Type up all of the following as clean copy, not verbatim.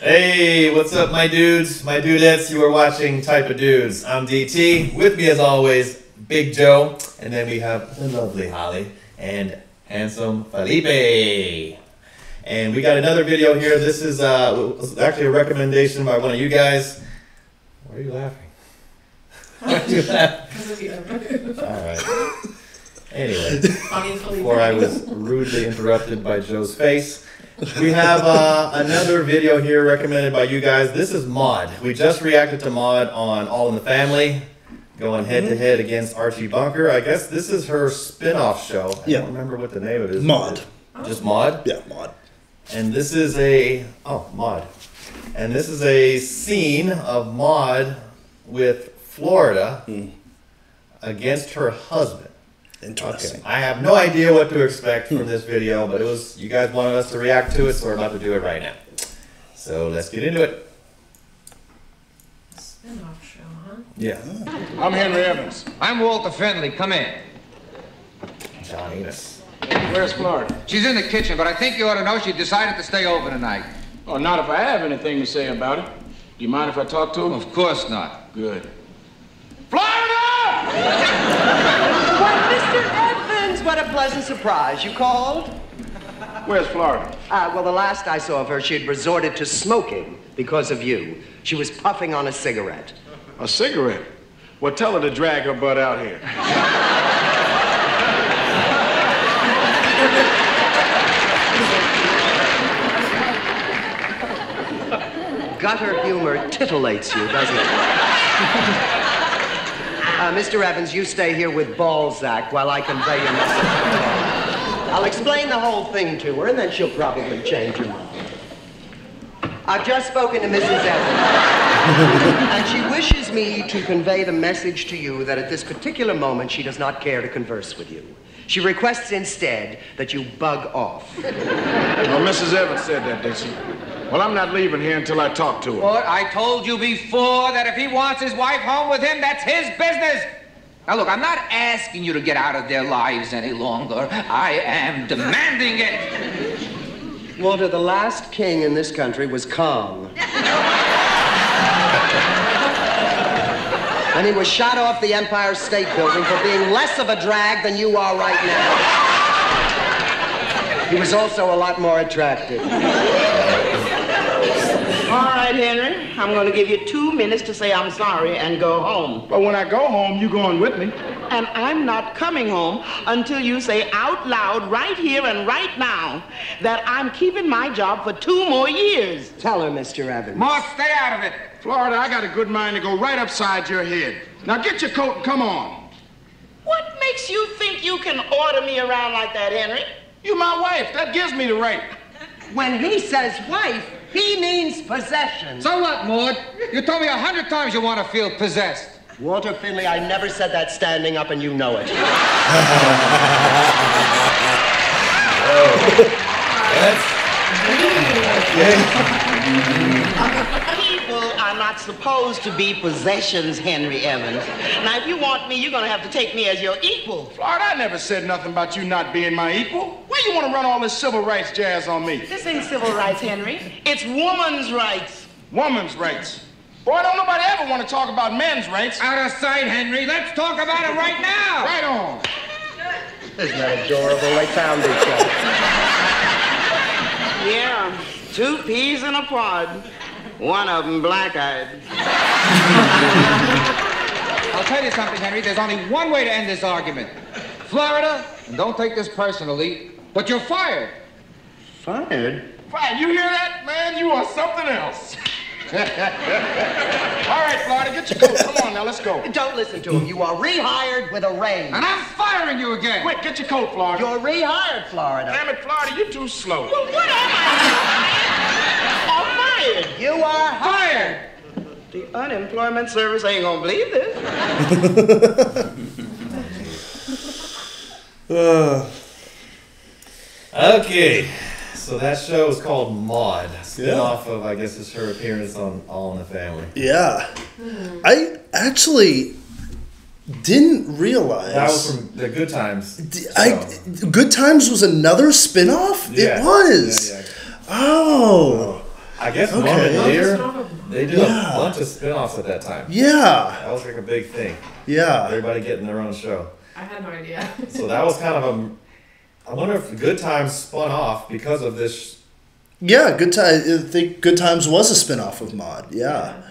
Hey, what's up, my dudes, my dudettes? You are watching Type of Dudes. I'm DT. With me, as always, Big Joe, and then we have the lovely Holly and handsome Felipe. And we got another video here. This is actually a recommendation by one of you guys. Why are you laughing? Why are you laughing? All right. Anyway, before I was rudely interrupted by Joe's face, we have another video here recommended by you guys. This is Maude. We just reacted to Maude on All in the Family, going head-to-head against Archie Bunker. I guess this is her spin-off show. I don't remember what the name of it is. Maude. Just Maude? Yeah, Maude. And this is a... Oh, Maude. And this is a scene of Maude with Florida against her husband. Interesting. Okay. I have no idea what to expect from this video, but it was you guys wanted us to react to it, so we're about to do it right now. So let's get into it. Spin-off show, huh? Yeah. I'm Henry Evans. I'm Walter Finley. Come in. John Amos. Where's Florida? She's in the kitchen, but I think you ought to know she decided to stay over tonight. Oh, not if I have anything to say about it. Do you mind if I talk to him? Of course not. Good. Florida! Why, Mr. Evans, what a pleasant surprise. You called? Where's Florida? Well, the last I saw of her, she had resorted to smoking because of you. She was puffing on a cigarette. A cigarette? Well, tell her to drag her butt out here. Gutter humor titillates you, doesn't it? Mr. Evans, you stay here with Balzac while I convey your message. I'll explain the whole thing to her, and then she'll probably change her mind. I've just spoken to Mrs. Evans, and she wishes me to convey the message to you that at this particular moment she does not care to converse with you. She requests instead that you bug off. Well, Mrs. Evans said that, did she? Well, I'm not leaving here until I talk to her. But I told you before that if he wants his wife home with him, that's his business. Now, look, I'm not asking you to get out of their lives any longer. I am demanding it. Walter, the last king in this country was Kong. And he was shot off the Empire State Building for being less of a drag than you are right now. He was also a lot more attractive. All right, Henry, I'm going to give you 2 minutes to say I'm sorry and go home. But when I go home, you going with me? And I'm not coming home until you say out loud right here and right now that I'm keeping my job for 2 more years. Tell her, Mr. Evans. Maude, stay out of it. Florida, I got a good mind to go right upside your head. Now get your coat and come on. What makes you think you can order me around like that, Henry? You my wife. That gives me the right. When he says wife, he means possession. So what, Maude? You told me 100 times you want to feel possessed. Walter Finley, I never said that standing up, and you know it. People are not supposed to be possessions, Henry Evans. Now, if you want me, you're going to have to take me as your equal. Florida, I never said nothing about you not being my equal. Why you want to run all this civil rights jazz on me? This ain't civil rights, Henry. It's woman's rights. Woman's rights. Boy, don't nobody ever want to talk about men's rights. Out of sight, Henry. Let's talk about it right now. Right on. Isn't that adorable? They found each other. Yeah, 2 peas in a pod. One of them black-eyed. I'll tell you something, Henry. There's only one way to end this argument. Florida, and don't take this personally, but you're fired. Fired? Fine, you hear that, man? You are something else. All right, Florida, get your coat. Come on now, let's go. Don't listen to him. You are rehired with a raise. And I'm firing you again. Quick, get your coat, Florida. You're rehired, Florida. Damn it, Florida, you're too slow. Well, what am I? I'm fired. You are Fired. The unemployment service ain't gonna believe this. Okay. So that show is called Maude. Spin-off of, I guess, it's her appearance on All in the Family. Yeah. I actually didn't realize. That was from the Good Times. Good Times was another spin-off? Yeah. It was. Yeah. Oh. I guess Okay. Norman Lear, Spin-off they did a bunch of spin-offs at that time. Yeah. That was like a big thing. Yeah. Everybody getting their own show. I had no idea. So that was kind of I wonder if Good Times spun off because of this. Yeah, Good Times. I think Good Times was a spin-off of Maude. Yeah.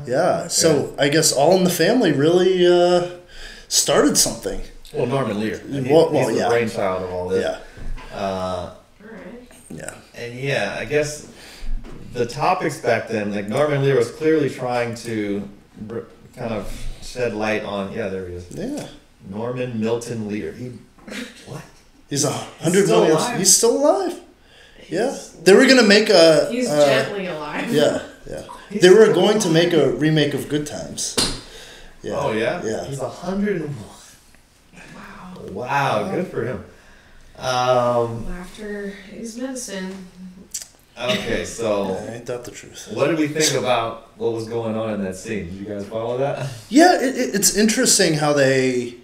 Okay. So I guess All in the Family really started something. Well, Norman Lear. He's the brainchild of all this. Yeah. All right. Yeah. And yeah, I guess the topics back then, like Norman Lear was clearly trying to kind of shed light on. Yeah, there he is. Yeah. Norman Milton Lear. What? He's He's still alive? He's still alive. Yeah. They were gonna make a. He's gently alive. Yeah. They were going to make a remake of Good Times. Yeah. Oh yeah. Yeah. He's 101. Wow. Wow, good for him. Laughter is medicine. Okay, so Ain't that the truth? what did we think about what was going on in that scene? Did you guys follow that? Yeah, it's interesting how they,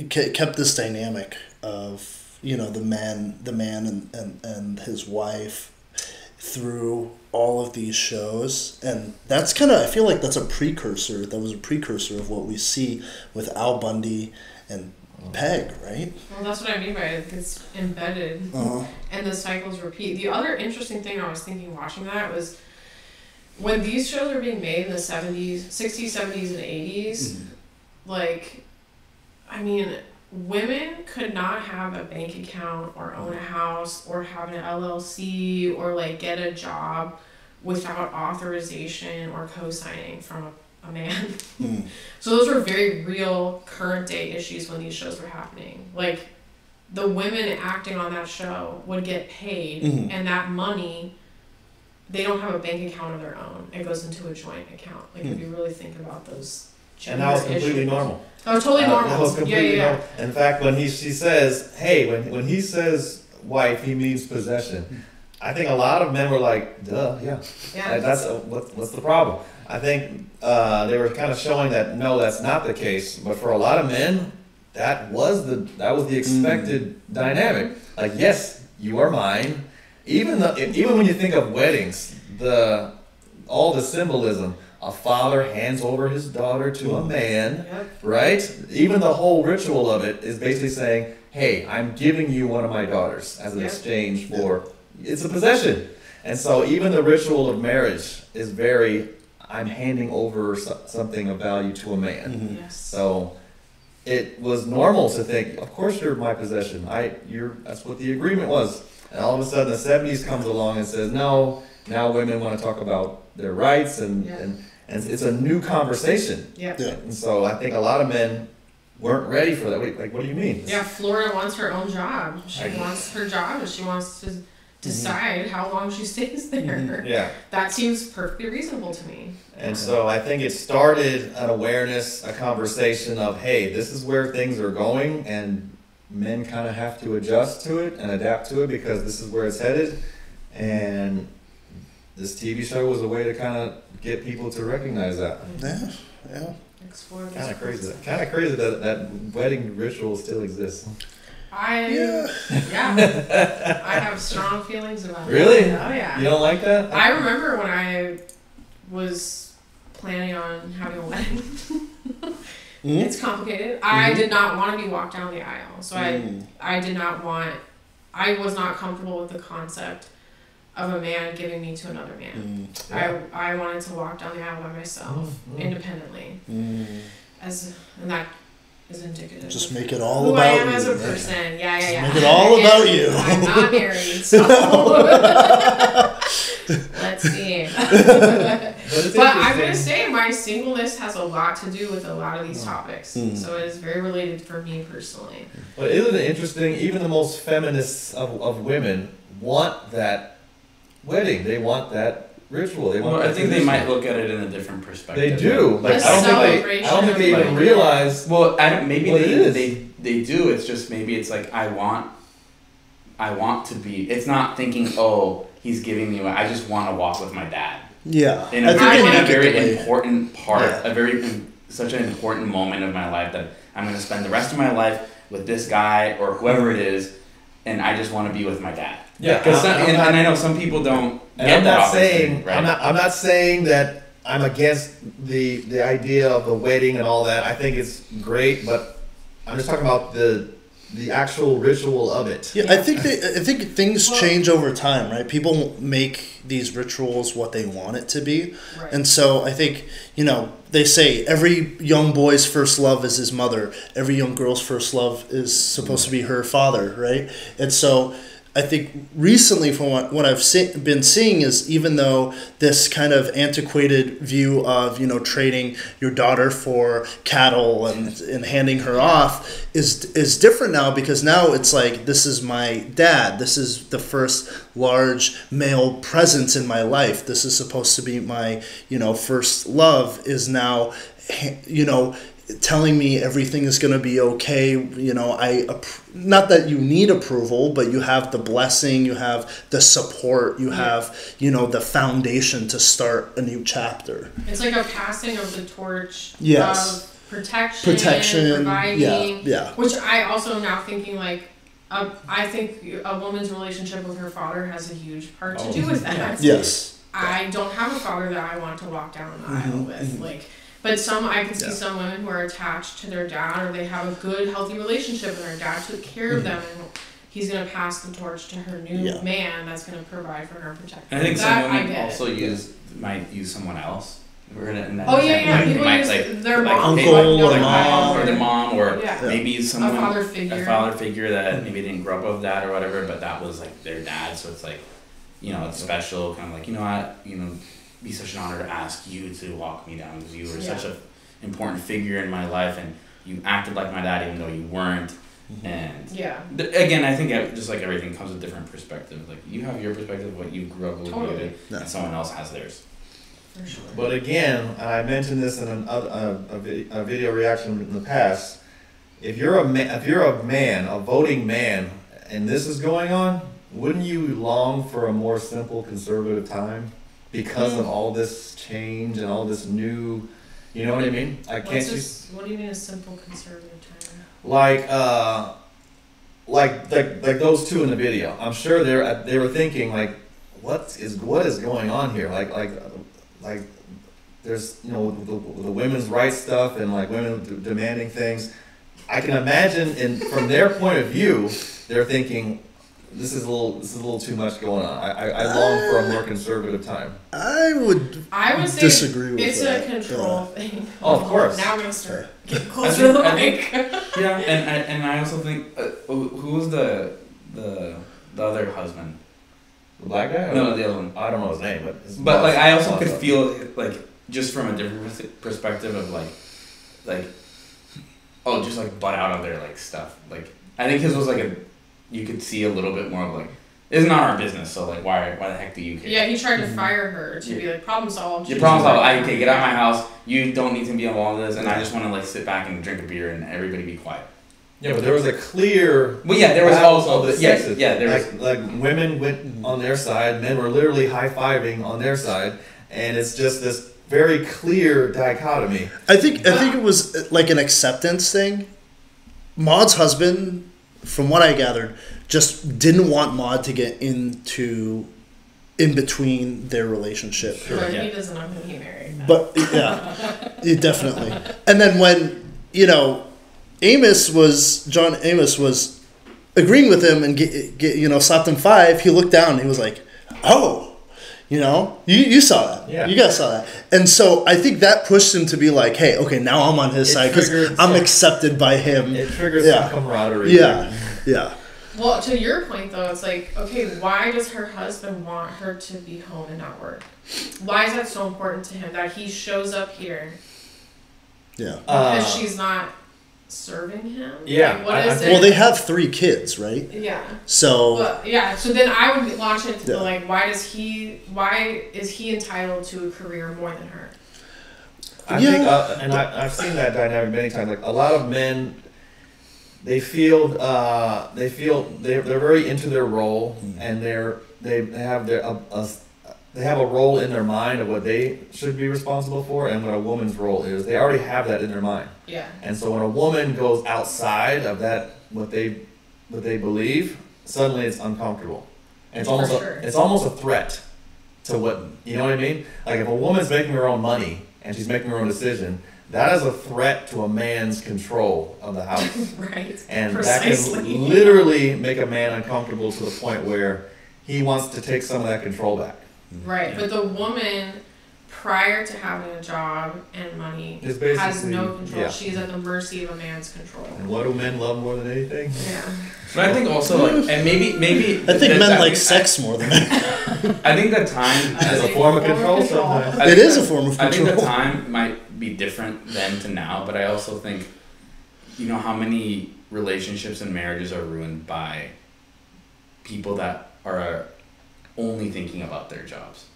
kept this dynamic of, the man and his wife through all of these shows. And that's I feel like that was a precursor of what we see with Al Bundy and Peg, right? Well, that's what I mean by it. It's embedded, and the cycles repeat. The other interesting thing I was thinking watching that was when these shows were being made in the 70s, 60s, 70s, and 80s, women could not have a bank account or own a house or have an LLC or get a job without authorization or co-signing from a man. So those were very real current day issues when these shows were happening. The women acting on that show would get paid, and that money, they don't have a bank account of their own. It goes into a joint account. If you really think about those And that was completely normal. That was totally normal. That was completely yeah. normal. In fact, when she says, hey, when he says wife, he means possession. I think a lot of men were like, duh, yeah. That's what's the problem? I think they were kind of showing that no, that's not the case. But for a lot of men, that was the expected dynamic. Yes, you are mine. Even when you think of weddings, all the symbolism. A father hands over his daughter to a man, right? Even the whole ritual of it is basically saying, hey, I'm giving you one of my daughters as an exchange for, it's a possession. And so even the ritual of marriage is I'm handing over something of value to a man. Yes. So it was normal to think, of course you're my possession. That's what the agreement was. And all of a sudden the 70s comes along and says, no, now women want to talk about their rights and it's a new conversation. Yeah. And so I think a lot of men weren't ready for that. Wait, what do you mean? Yeah, Florida wants her own job. She wants her job and she wants to decide how long she stays there. Yeah. That seems perfectly reasonable to me. And so I think it started an awareness, a conversation of, hey, this is where things are going and men kind of have to adjust to it and adapt to it because this is where it's headed. And this TV show was a way to kind of get people to recognize that. Yeah. Explore this. Kind of crazy that wedding ritual still exists. I have strong feelings about it. Really? Oh yeah. You don't like that? I remember when I was planning on having a wedding. It's complicated. I did not want to be walked down the aisle, so I was not comfortable with the concept of a man giving me to another man. I wanted to walk down the aisle by myself, independently. And that is indicative. Just of make it all who about I am you. as a person. Yeah. Make it all about you. I'm not married, so let's see. But I'm gonna say my singleness has a lot to do with a lot of these topics, so it is very related for me personally. But isn't it interesting? Even the most feminists of women want that wedding. They want that ritual. I think they might look at it in a different perspective. They do. I don't think they even realize. Well, maybe they do. It's just maybe it's like I want to be. It's not thinking, oh, he's giving me. I just want to walk with my dad. Yeah. In a very important part, such an important moment of my life that I'm going to spend the rest of my life with this guy or whoever it is, and I just want to be with my dad. Yeah, Because and I know some people don't. And get I'm that not obviously, saying right? I'm not saying that I'm against the idea of the wedding and all that. I think it's great, but I'm just talking about the actual ritual of it. Yeah, I think things change over time, right? People make these rituals what they want it to be. Right. And so I think, they say every young boy's first love is his mother. Every young girl's first love is supposed to be her father, right? And so I think recently from what I've been seeing is, even though this kind of antiquated view of, trading your daughter for cattle and handing her off is different now, because now it's like, this is my dad. This is the first large male presence in my life. This is supposed to be my, first love, is now, telling me everything is going to be okay. Not that you need approval, but you have the blessing, you have the support, you have, the foundation to start a new chapter. It's like a passing of the torch Yes. of protection, providing. Yeah. Which I also am now thinking, like, I think a woman's relationship with her father has a huge part to do with that. Yes. I don't have a father that I want to walk down the aisle with. Like, but I can see some women who are attached to their dad, or they have a good, healthy relationship, and their dad took care of them, and he's going to pass the torch to her new man that's going to provide for her and protect her. And I think some women also might use someone else. We're gonna, in that People might, use their mom. Uncle or mom. Or their mom, or maybe someone, a father figure that maybe didn't grow up with that or whatever, but that was like their dad, so it's like, it's special, kind of like, be such an honor to ask you to walk me down, because you were such an important figure in my life, and you acted like my dad even though you weren't. And again, I think just like everything comes with different perspectives. Like, you have your perspective of what you grew up with, and someone else has theirs. For sure. But again, I mentioned this in a video reaction in the past. If you're a man, a voting man, and this is going on, wouldn't you long for a more simple conservative time? Because of all this change and all this new, you know what I mean? What do you mean a simple conservative time? Like those two in the video. I'm sure they were thinking, like, what is going on here? Like there's the women's rights stuff, and like women demanding things. I can imagine, from their point of view, they're thinking, This is a little too much going on. I long for a more conservative time. I would say disagree with it's that. It's a control thing. Oh, of course. Now we're gonna start getting closer to the mic. Yeah, and I also think who was the other husband? The black guy? No, the other one. I don't know his name, but like, I also could feel like, just from a different perspective of like just like butt out of their like stuff. Like, I think his was like you could see a little bit more of like, it's not our business, so like why the heck do you care? Yeah, he tried to fire her to be like, problem solved. Your problem solved. Okay, get out of my house. You don't need to be involved in this, and I just want to like sit back and drink a beer and everybody be quiet. Yeah, but there was a clear. Well, yeah, there was also the sexes. Yeah, there was like women went on their side, men were literally high-fiving on their side, and it's just this very clear dichotomy. I think it was like an acceptance thing. Maude's husband, from what I gathered, just didn't want Maude to get in between their relationship. Sure, he doesn't know who he married. But yeah, definitely. And then when John Amos was agreeing with him and slapped him 5, he looked down and he was like, oh. You saw that. Yeah. You guys saw that. And so I think that pushed him to be like, hey, okay, now I'm on his side because I'm accepted by him. It triggers some camaraderie. Yeah. Well, to your point, though, it's like, okay, why does her husband want her to be home and not work? Why is that so important to him that he shows up here? Yeah. Because she's not serving him? Yeah. Like, what is it? Well, they have 3 kids, right? Yeah. So. Well, so then I would launch into the, like, why is he entitled to a career more than her? I think, and I've seen that dynamic many times. Like, a lot of men, they feel they're very into their role, and they have a role in their mind of what they should be responsible for and what a woman's role is. They already have that in their mind. Yeah. And so when a woman goes outside of that, what they believe, suddenly it's uncomfortable. And it's For almost a threat to what, you know what I mean? Like if a woman's making her own money and she's making her own decision, that is a threat to a man's control of the house. Right. And Precisely. that can literally make a man uncomfortable to the point where he wants to take some of that control back. Right, but the woman, prior to having a job and money, has no control. Yeah. She's at the mercy of a man's control. And what do men love more than anything? Yeah. But I think also, like, and maybe I think men like sex more than men. I think the time As a form of control sometimes. It is a form of I think the control. time might be different then to now, but I also think, you know, how many relationships and marriages are ruined by people that are only thinking about their jobs.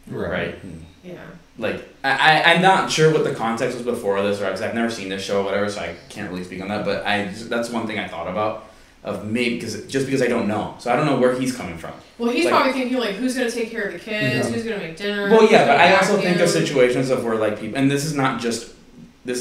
Right? Yeah. Like, I'm not sure what the context was before this, or because I've never seen this show or whatever, so I can't really speak on that, but that's one thing I thought about, of maybe, because I don't know. So I don't know where he's coming from. Well, he's Like, probably thinking, like, who's going to take care of the kids? Who's going to make dinner? well, yeah, who's but gonna I also vacuum? think of situations of where, like, people, and this is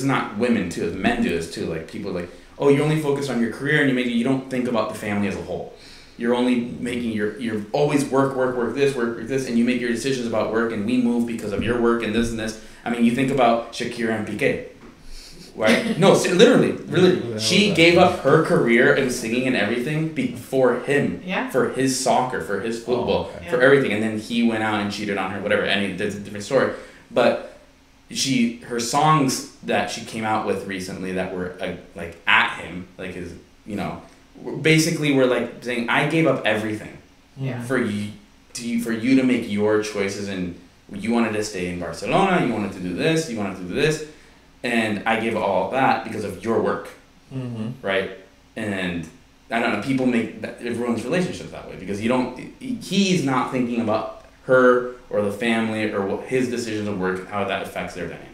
not women too, men do this too, like, people like, oh, you're only focused on your career and you don't think about the family as a whole. You're only making you're always work this, and you make your decisions about work, and we move because of your work and this and this. I mean, you think about Shakira and Piqué, right? No, literally, she gave up her career in singing and everything for him, for his soccer, for his football, for everything, and then he went out and cheated on her, whatever. And that's a different story, but her songs that she came out with recently that were like at him, like his, you know, basically were like saying, I gave up everything for you to make your choices, and you wanted to stay in Barcelona, you wanted to do this, and I gave all of that because of your work, right? And I don't know, people make that, it ruins relationships that way, because he's not thinking about her or the family or what his decisions of work, how that affects their dynamic.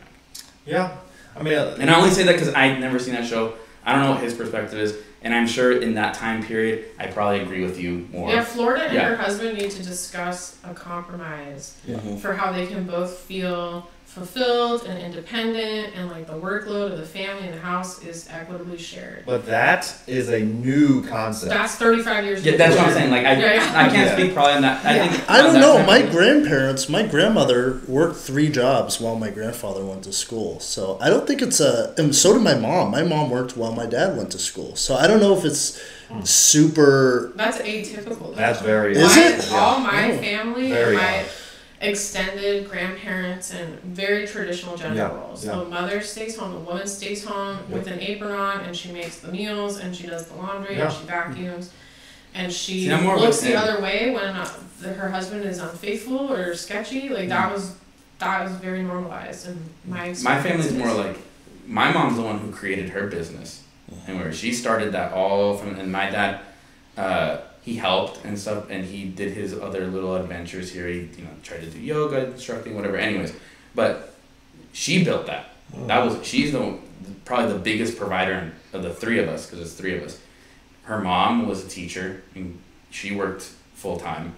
Yeah, I mean, and I only say that because I've never seen that show. I don't know what his perspective is, and I'm sure in that time period, I probably agree with you more. Yeah, Florida and her husband need to discuss a compromise for how they can both feel fulfilled and independent, and like the workload of the family and the house is equitably shared. But that is a new concept. That's 35 years ago. Yeah, that's what I'm saying. Like, I can't speak probably on that. I don't know. My grandmother worked 3 jobs while my grandfather went to school. So I don't think it's and so did my mom. My mom worked while my dad went to school. So I don't know if it's super. That's atypical. That's very. Is it? All my family, very my extended grandparents, and very traditional gender roles. So mother stays home, the woman stays home with an apron on, and she makes the meals, and she does the laundry, and she vacuums, and she looks the other way when her husband is unfaithful or sketchy. Like that was very normalized in my experience. My family's more like, my mom's the one who created her business, and where she started that all from, and my dad, he helped and stuff, and he did his other little adventures here. He, tried to do yoga, instructing, whatever. Anyways, but she built that. She's probably the biggest provider of the 3 of us, because it's 3 of us. Her mom was a teacher, and she worked full time,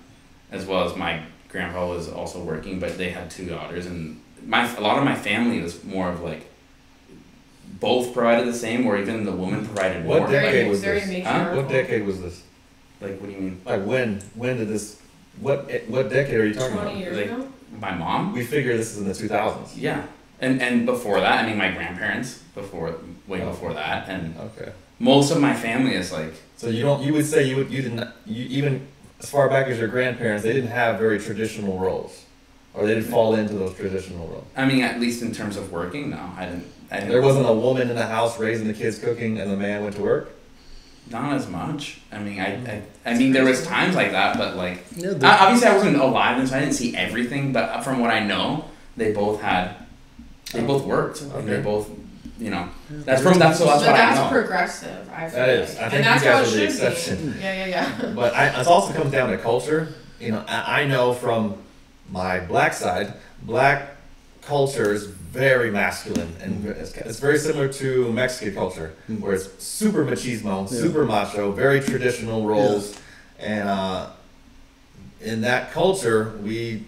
as well as my grandpa was also working. But they had 2 daughters, and a lot of my family was more of like, both provided the same, or even the woman provided more. What decade was this? Huh? What decade was this? Like, what do you mean? Like when did this? What decade are you talking 20 about? years ago? My mom? We figure this is in the 2000s. Yeah, and before that, I mean, my grandparents way before that, and most of my family is like. So you would say you didn't even as far back as your grandparents, they didn't have very traditional roles, or they didn't fall into those traditional roles. I mean, at least in terms of working, no, I didn't. There wasn't a woman in the house raising the kids, cooking, and the man went to work. Not as much. I mean, I mean, there was times like that, but like, obviously I wasn't alive, and so I didn't see everything. But from what I know, they both worked, and they both, that's what I know. That's progressive. I feel that is. I think that's you guys how are the it exception. be. Yeah. But it also comes down to culture. I know from my black side, black culture is very masculine, and it's very similar to Mexican culture, where it's super machismo, super macho, very traditional roles, and in that culture, they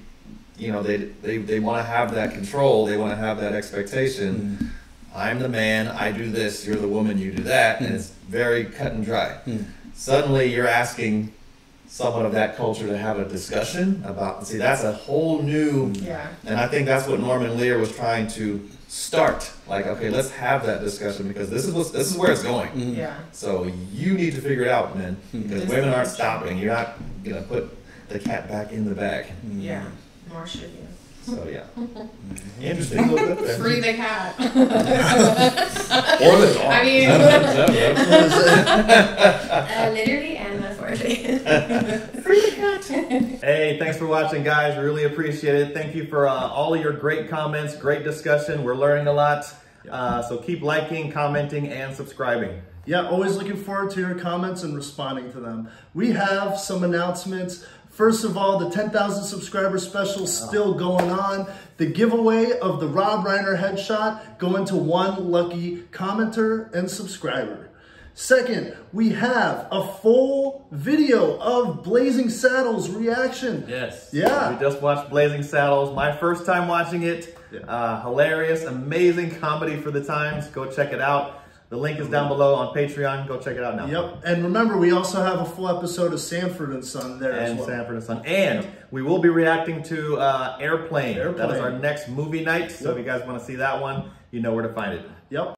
want to have that control, they want to have that expectation. I'm the man, I do this, you're the woman, you do that, and it's very cut and dry. Suddenly, you're asking somewhat of that culture to have a discussion about. See, that's a whole new. Yeah. And I think that's what Norman Lear was trying to start. Like, okay, let's have that discussion because this is where it's going. Yeah. So you need to figure it out, man, because women aren't stopping. You're not gonna put the cat back in the bag. Yeah. Nor should you. So yeah. Interesting. Free the cat. Or the dog. I mean, literally and metaphorically. Free the cat. Hey, thanks for watching, guys. Really appreciate it. Thank you for all of your great comments, great discussion. We're learning a lot. So keep liking, commenting, and subscribing. Yeah, always looking forward to your comments and responding to them. We have some announcements. First of all, the 10,000 subscriber special still going on. The giveaway of the Rob Reiner headshot going to one lucky commenter and subscriber. Second, we have a full video of Blazing Saddles reaction. Yes. Yeah. We just watched Blazing Saddles. My first time watching it. Yeah. Hilarious, amazing comedy for the times. Go check it out. The link is down below on Patreon. Go check it out now. Yep. And remember, we also have a full episode of Sanford and Son there as well. Sanford and Son. And we will be reacting to Airplane. That is our next movie night. So if you guys want to see that one, you know where to find it. Yep.